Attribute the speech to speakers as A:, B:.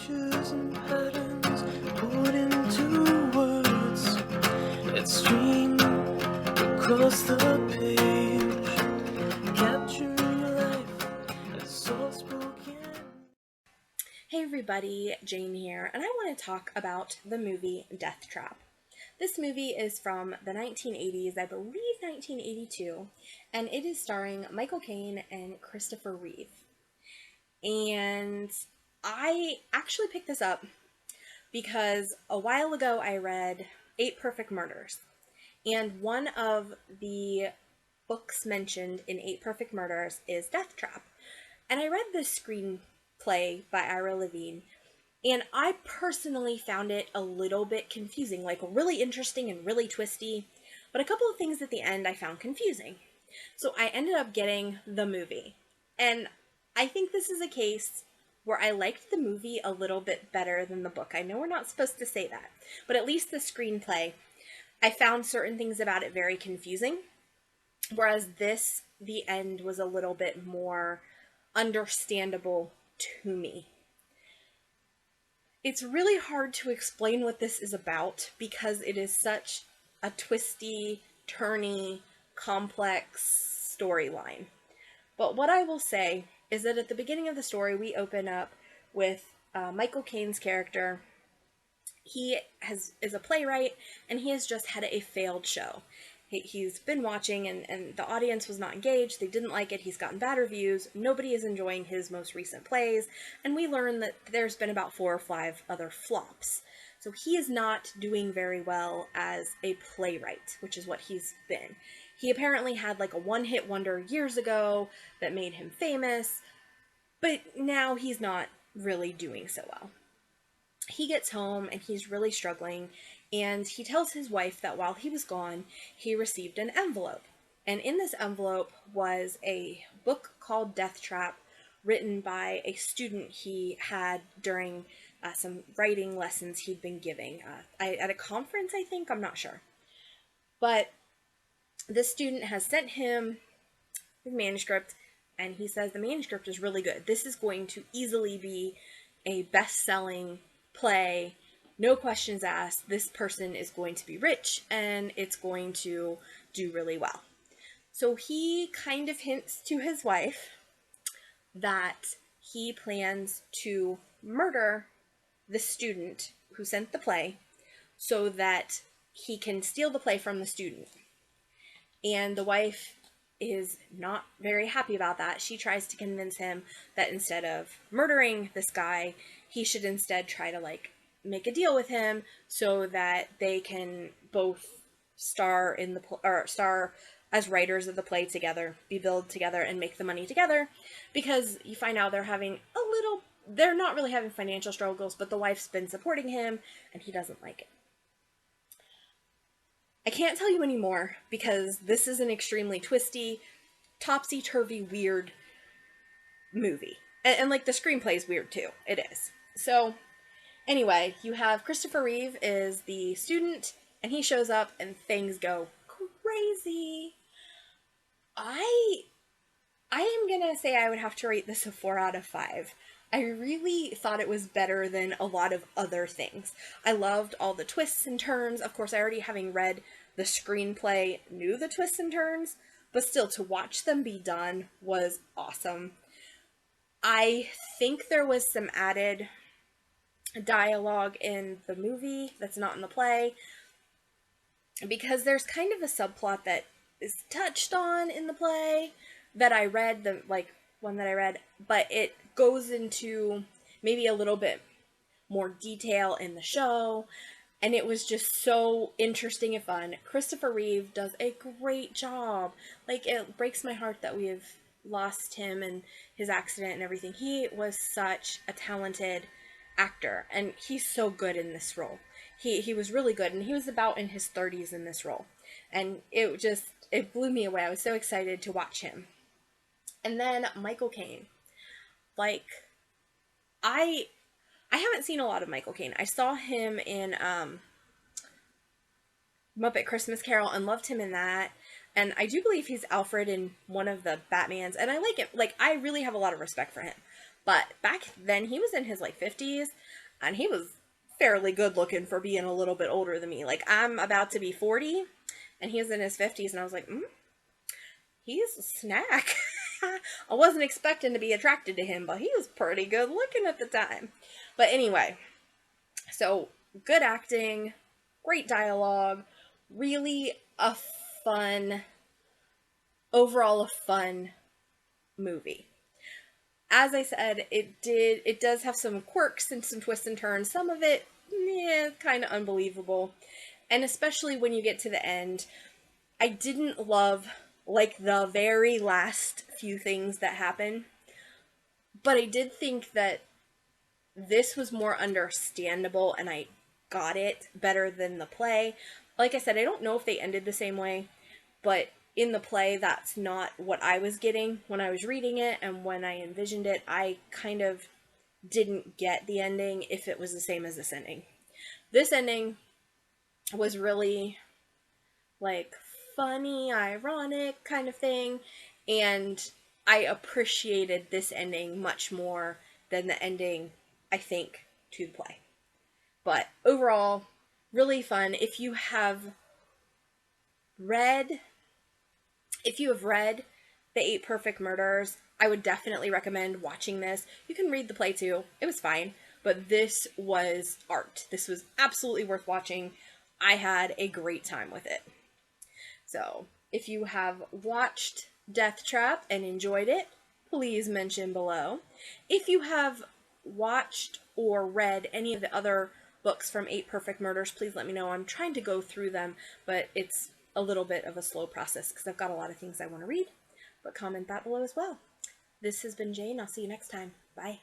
A: pictures and patterns put into words that stream across the page, capturing life as soft spoken.
B: Hey everybody, Jane here, and I want to talk about the movie DeathTrap. This movie is from the 1980s, I believe 1982, and it is starring Michael Caine and Christopher Reeve. And I actually picked this up because a while ago I read 8 Perfect Murders, and one of the books mentioned in 8 Perfect Murders is DeathTrap. And I read this screenplay by Ira Levine, and I personally found it a little bit confusing, like really interesting and really twisty, but a couple of things at the end I found confusing. So I ended up getting the movie. And I think this is a case where I liked the movie a little bit better than the book. I know we're not supposed to say that, but at least the screenplay, I found certain things about it very confusing, whereas this, the end was a little bit more understandable to me. It's really hard to explain what this is about because it is such a twisty, turny, complex storyline. But what I will say is that at the beginning of the story, we open up with Michael Caine's character. He is a playwright, and he has just had a failed show. He's been watching, and the audience was not engaged. They didn't like it. He's gotten bad reviews. Nobody is enjoying his most recent plays. And we learn that there's been about 4 or 5 other flops. So he is not doing very well as a playwright, which is what he's been. He apparently had like a one-hit wonder years ago that made him famous, but now he's not really doing so well. He gets home and he's really struggling, and he tells his wife that while he was gone, he received an envelope. And in this envelope was a book called DeathTrap, written by a student he had during some writing lessons he'd been giving at a conference, I think. I'm not sure. But this student has sent him his manuscript, and he says the manuscript is really good. This is going to easily be a best-selling play, no questions asked. This person is going to be rich and it's going to do really well. So he kind of hints to his wife that he plans to murder the student who sent the play so that he can steal the play from the student. And the wife is not very happy about that. She tries to convince him that instead of murdering this guy, he should instead try to make a deal with him so that they can both star in the star as writers of the play together, be billed together, and make the money together. Because you find out they're not really having financial struggles, but the wife's been supporting him and he doesn't like it. I can't tell you any more because this is an extremely twisty, topsy-turvy, weird movie. And the screenplay is weird too. It is. So, anyway, you have Christopher Reeve is the student, and he shows up and things go crazy. I am gonna say I would have to rate this a 4 out of 5. I really thought it was better than a lot of other things. I loved all the twists and turns. Of course, I already, having read the screenplay, knew the twists and turns, but still, to watch them be done was awesome. I think there was some added dialogue in the movie that's not in the play, because there's kind of a subplot that is touched on in the play that I read, one that I read, but it goes into maybe a little bit more detail in the show, and it was just so interesting and fun. Christopher Reeve does a great job. It breaks my heart that we have lost him and his accident and everything. He was such a talented actor, and he's so good in this role. He was really good, and he was about in his 30s in this role, and it blew me away. I was so excited to watch him. And then Michael Caine. I haven't seen a lot of Michael Caine. I saw him in Muppet Christmas Carol and loved him in that. And I do believe he's Alfred in one of the Batmans, and I like him. I really have a lot of respect for him. But back then, he was in his like 50s, and he was fairly good looking for being a little bit older than me. Like, I'm about to be 40, and he was in his 50s, and I was like, he's a snack. I wasn't expecting to be attracted to him, but he was pretty good looking at the time. But anyway, so good acting, great dialogue, really a fun, overall a fun movie. As I said, it does have some quirks and some twists and turns. Some of it, kind of unbelievable. And especially when you get to the end, I didn't love like the very last few things that happen, but I did think that this was more understandable and I got it better than the play. Like I said, I don't know if they ended the same way, but in the play, that's not what I was getting when I was reading it, and when I envisioned it, I kind of didn't get the ending if it was the same as this ending. This ending was really like funny, ironic kind of thing, and I appreciated this ending much more than the ending, I think, to the play. But overall, really fun. Read if you have read The Eight Perfect Murders, I would definitely recommend watching this. You can read the play too. It was fine, but this was art. This was absolutely worth watching. I had a great time with it. So, if you have watched DeathTrap and enjoyed it, please mention below. If you have watched or read any of the other books from Eight Perfect Murders, please let me know. I'm trying to go through them, but it's a little bit of a slow process because I've got a lot of things I want to read, but comment that below as well. This has been Jane. I'll see you next time. Bye.